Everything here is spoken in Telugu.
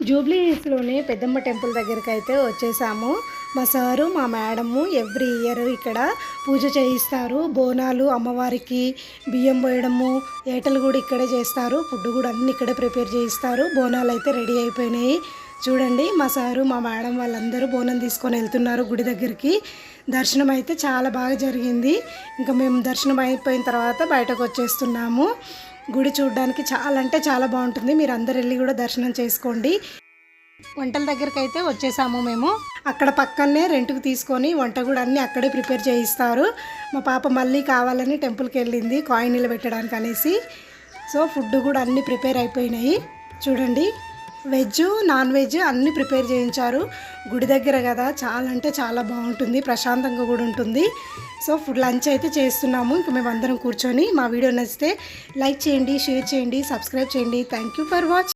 జూబ్లీ హిల్స్లోని పెద్దమ్మ టెంపుల్ దగ్గరికి అయితే వచ్చేసాము. మా సారు మా మేడము ఎవ్రీ ఇయర్ ఇక్కడ పూజ చేయిస్తారు. బోనాలు అమ్మవారికి బియ్యం పోయడము ఏటలు కూడా ఇక్కడే చేస్తారు. ఫుడ్ కూడా అన్నీ ఇక్కడే ప్రిపేర్ చేయిస్తారు. బోనాలు అయితే రెడీ అయిపోయినాయి. చూడండి మా సారు మా మేడం వాళ్ళందరూ బోనం తీసుకొని వెళ్తున్నారు గుడి దగ్గరికి. దర్శనం అయితే చాలా బాగా జరిగింది. ఇంకా మేము దర్శనం అయిపోయిన తర్వాత బయటకు వచ్చేస్తున్నాము. గుడి చూడడానికి చాలా అంటే చాలా బాగుంటుంది. మీరు అందరు వెళ్ళి కూడా దర్శనం చేసుకోండి. వంటల దగ్గరికి అయితే వచ్చేసాము మేము. అక్కడ పక్కనే రెంట్కి తీసుకొని వంట కూడా అన్నీ అక్కడే ప్రిపేర్ చేయిస్తారు. మా పాప మళ్ళీ కావాలని టెంపుల్కి వెళ్ళింది కాయిన్లు పెట్టడానికి అనేసి. సో ఫుడ్ కూడా అన్నీ ప్రిపేర్ అయిపోయినాయి. చూడండి వెజ్ నాన్ వెజ్ అన్నీ ప్రిపేర్ చేయించారు. గుడి దగ్గర కదా చాలా అంటే చాలా బాగుంటుంది. ప్రశాంతంగా కూడా ఉంటుంది. సో ఫుడ్ లంచ్ అయితే చేస్తున్నాము. ఇంక మేము అందరం కూర్చొని. మా వీడియో నచ్చితే లైక్ చేయండి, షేర్ చేయండి, సబ్స్క్రైబ్ చేయండి. Thank you for watching.